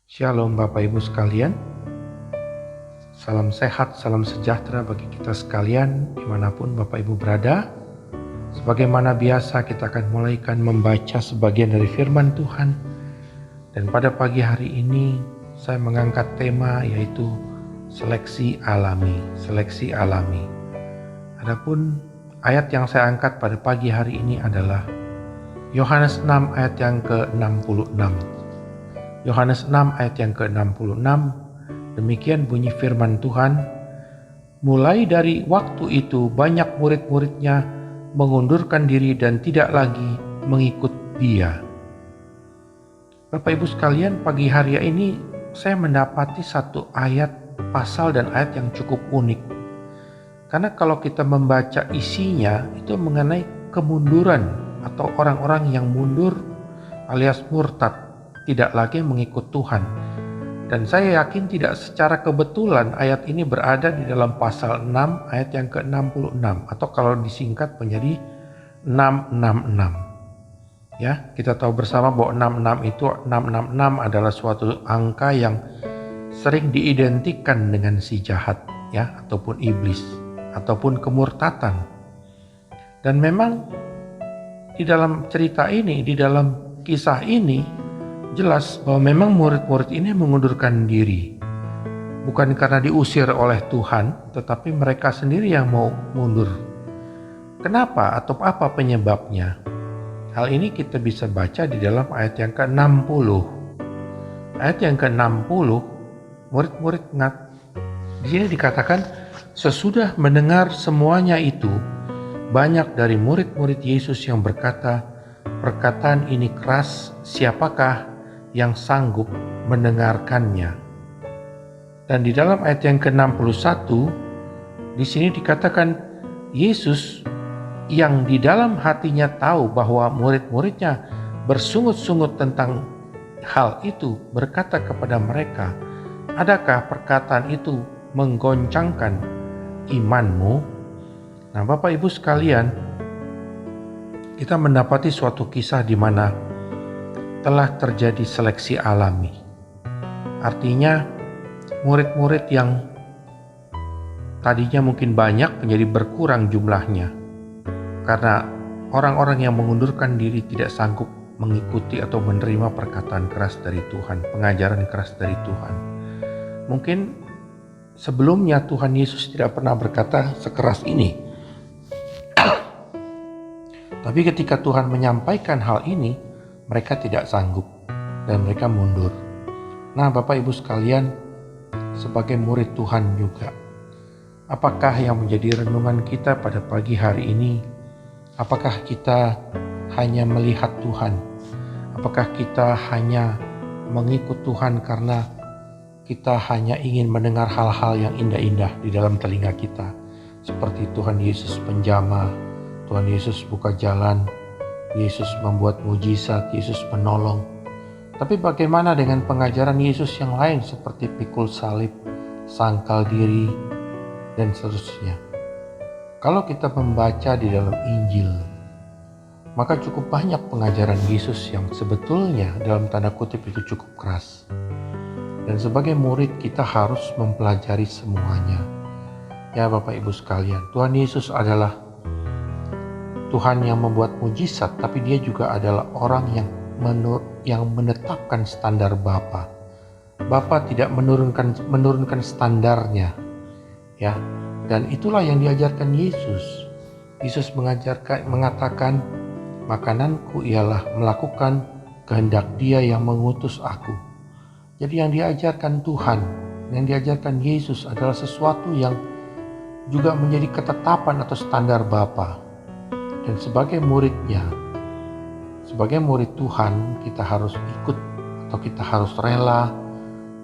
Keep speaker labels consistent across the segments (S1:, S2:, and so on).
S1: Shalom Bapak Ibu sekalian, salam sehat, salam sejahtera bagi kita sekalian dimanapun Bapak Ibu berada. Sebagaimana biasa kita akan mulaikan membaca sebagian dari firman Tuhan. Dan pada pagi hari ini saya mengangkat tema yaitu seleksi alami. Adapun ayat yang saya angkat pada pagi hari ini adalah Yohanes 6 ayat yang ke-66. Yohanes 6 ayat yang ke-66, demikian bunyi firman Tuhan, mulai dari waktu itu banyak murid-muridnya mengundurkan diri dan tidak lagi mengikut dia. Bapak Ibu sekalian, pagi hari ini saya mendapati satu ayat, pasal dan ayat yang cukup unik. Karena kalau kita membaca isinya itu mengenai kemunduran atau orang-orang yang mundur alias murtad, tidak lagi mengikut Tuhan. Dan saya yakin tidak secara kebetulan ayat ini berada di dalam pasal 6 ayat yang ke-66 atau kalau disingkat menjadi 666. Ya, kita tahu bersama bahwa 666 adalah suatu angka yang sering diidentikan dengan si jahat, ya, ataupun iblis, ataupun kemurtatan. Dan memang di dalam cerita ini, di dalam kisah ini jelas bahwa memang murid-murid ini mengundurkan diri. Bukan karena diusir oleh Tuhan, tetapi mereka sendiri yang mau mundur. Kenapa atau apa penyebabnya? Hal ini kita bisa baca di dalam ayat yang ke-60. Ayat yang ke-60, murid-murid di sini dikatakan, sesudah mendengar semuanya itu, banyak dari murid-murid Yesus yang berkata, perkataan ini keras, siapakah yang sanggup mendengarkannya? Dan di dalam ayat yang ke-61 di sini dikatakan Yesus yang di dalam hatinya tahu bahwa murid-muridnya bersungut-sungut tentang hal itu berkata kepada mereka, adakah perkataan itu menggoncangkan imanmu? Nah, Bapak Ibu sekalian, kita mendapati suatu kisah di mana telah terjadi seleksi alami. Artinya murid-murid yang tadinya mungkin banyak menjadi berkurang jumlahnya karena orang-orang yang mengundurkan diri tidak sanggup mengikuti atau menerima perkataan keras dari Tuhan, pengajaran keras dari Tuhan. Mungkin sebelumnya Tuhan Yesus tidak pernah berkata sekeras ini. Tapi ketika Tuhan menyampaikan hal ini, mereka tidak sanggup dan mereka mundur. Nah, Bapak Ibu sekalian, sebagai murid Tuhan juga, apakah yang menjadi renungan kita pada pagi hari ini? Apakah kita hanya melihat Tuhan? Apakah kita hanya mengikut Tuhan karena kita hanya ingin mendengar hal-hal yang indah-indah di dalam telinga kita? Seperti Tuhan Yesus penjamah, Tuhan Yesus buka jalan, Yesus membuat mujizat, Yesus menolong. Tapi bagaimana dengan pengajaran Yesus yang lain seperti pikul salib, sangkal diri, dan seterusnya? Kalau kita membaca di dalam Injil, maka cukup banyak pengajaran Yesus yang sebetulnya dalam tanda kutip itu cukup keras. Dan sebagai murid kita harus mempelajari semuanya. Ya Bapak Ibu sekalian, Tuhan Yesus adalah Tuhan yang membuat mujizat, tapi dia juga adalah orang yang menetapkan standar Bapa. Bapa tidak menurunkan standarnya, ya. Dan itulah yang diajarkan Yesus. Yesus mengatakan, makananku ialah melakukan kehendak Dia yang mengutus aku. Jadi yang diajarkan Tuhan, yang diajarkan Yesus adalah sesuatu yang juga menjadi ketetapan atau standar Bapa. Dan sebagai muridnya, sebagai murid Tuhan, kita harus ikut atau kita harus rela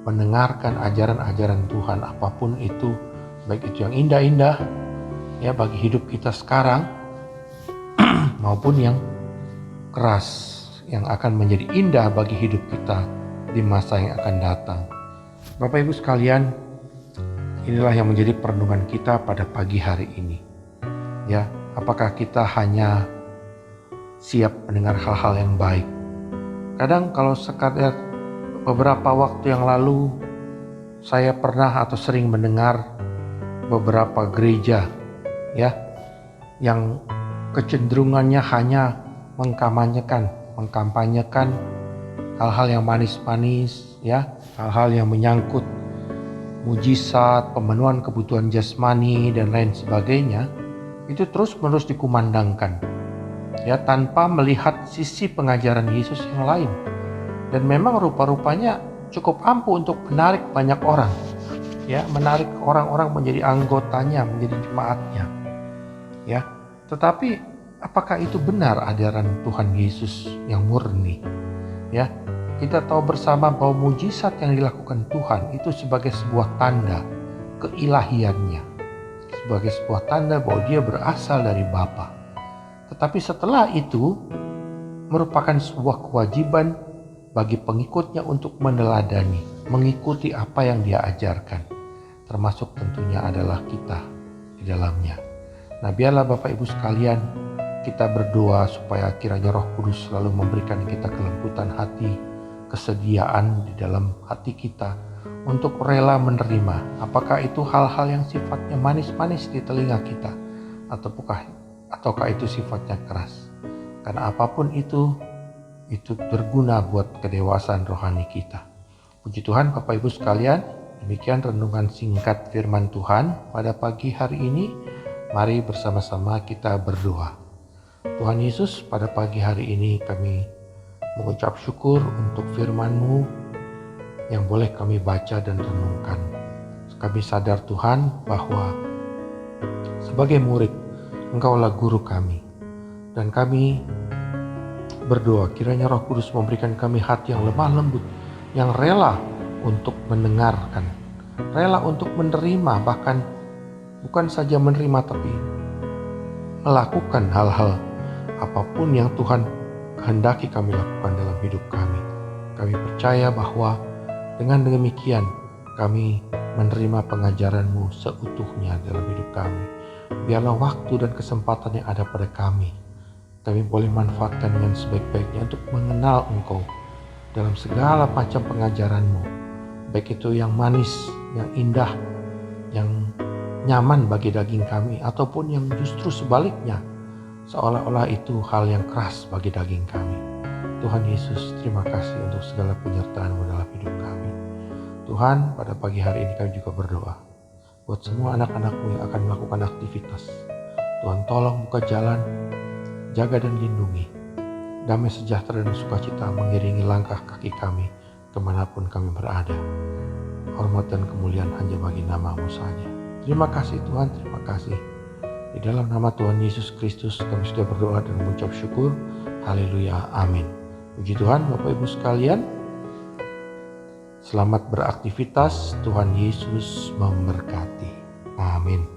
S1: mendengarkan ajaran-ajaran Tuhan apapun itu, baik itu yang indah-indah ya bagi hidup kita sekarang maupun yang keras yang akan menjadi indah bagi hidup kita di masa yang akan datang. Bapak Ibu sekalian, inilah yang menjadi perenungan kita pada pagi hari ini. Ya, apakah kita hanya siap mendengar hal-hal yang baik? Kadang kalau sekadar Beberapa waktu yang lalu saya pernah atau sering mendengar beberapa gereja ya yang kecenderungannya hanya mengkampanyekan hal-hal yang manis-manis ya, hal-hal yang menyangkut mujizat, pemenuhan kebutuhan jasmani dan lain sebagainya, itu terus-menerus dikumandangkan ya, tanpa melihat sisi pengajaran Yesus yang lain. Dan memang rupa-rupanya cukup ampuh untuk menarik banyak orang ya, menarik orang-orang menjadi anggotanya, menjadi jemaatnya ya. Tetapi apakah itu benar ajaran Tuhan Yesus yang murni ya? Kita tahu bersama bahwa mujizat yang dilakukan Tuhan itu sebagai sebuah tanda keilahiannya, sebagai sebuah tanda bahwa dia berasal dari Bapa. Tetapi setelah itu merupakan sebuah kewajiban bagi pengikutnya untuk meneladani, mengikuti apa yang dia ajarkan, termasuk tentunya adalah kita di dalamnya. Nah, biarlah Bapak Ibu sekalian, kita berdoa supaya kiranya Roh Kudus selalu memberikan kita kelembutan hati, kesediaan di dalam hati kita untuk rela menerima, apakah itu hal-hal yang sifatnya manis-manis di telinga kita, ataukah itu sifatnya keras. Karena apapun itu berguna buat kedewasaan rohani kita. Puji Tuhan Bapak Ibu sekalian, demikian renungan singkat firman Tuhan pada pagi hari ini. Mari bersama-sama kita berdoa. Tuhan Yesus, pada pagi hari ini kami mengucap syukur untuk firman-Mu yang boleh kami baca dan renungkan. Kami sadar Tuhan bahwa sebagai murid Engkaulah guru kami, dan kami berdoa kiranya Roh Kudus memberikan kami hati yang lemah lembut, yang rela untuk mendengarkan, rela untuk menerima, bahkan bukan saja menerima tapi melakukan hal-hal apapun yang Tuhan kehendaki kami lakukan dalam hidup kami. Kami percaya bahwa dengan demikian kami menerima pengajaran-Mu seutuhnya dalam hidup kami. Biarlah waktu dan kesempatan yang ada pada kami boleh manfaatkan dengan sebaik-baiknya untuk mengenal Engkau dalam segala macam pengajaran-Mu, baik itu yang manis, yang indah, yang nyaman bagi daging kami, ataupun yang justru sebaliknya, seolah-olah itu hal yang keras bagi daging kami. Tuhan Yesus, terima kasih untuk segala penyertaan-Mu dalam hidup kami. Tuhan, pada pagi hari ini kami juga berdoa buat semua anak-anak-Mu yang akan melakukan aktivitas. Tuhan tolong buka jalan, jaga dan lindungi. Damai sejahtera dan sukacita mengiringi langkah kaki kami kemanapun kami berada. Hormat dan kemuliaan hanya bagi nama-Mu saja. Terima kasih Tuhan, terima kasih. Di dalam nama Tuhan Yesus Kristus kami sudah berdoa dan mengucap syukur. Haleluya, amin. Puji Tuhan Bapak Ibu sekalian. Selamat beraktivitas, Tuhan Yesus memberkati. Amin.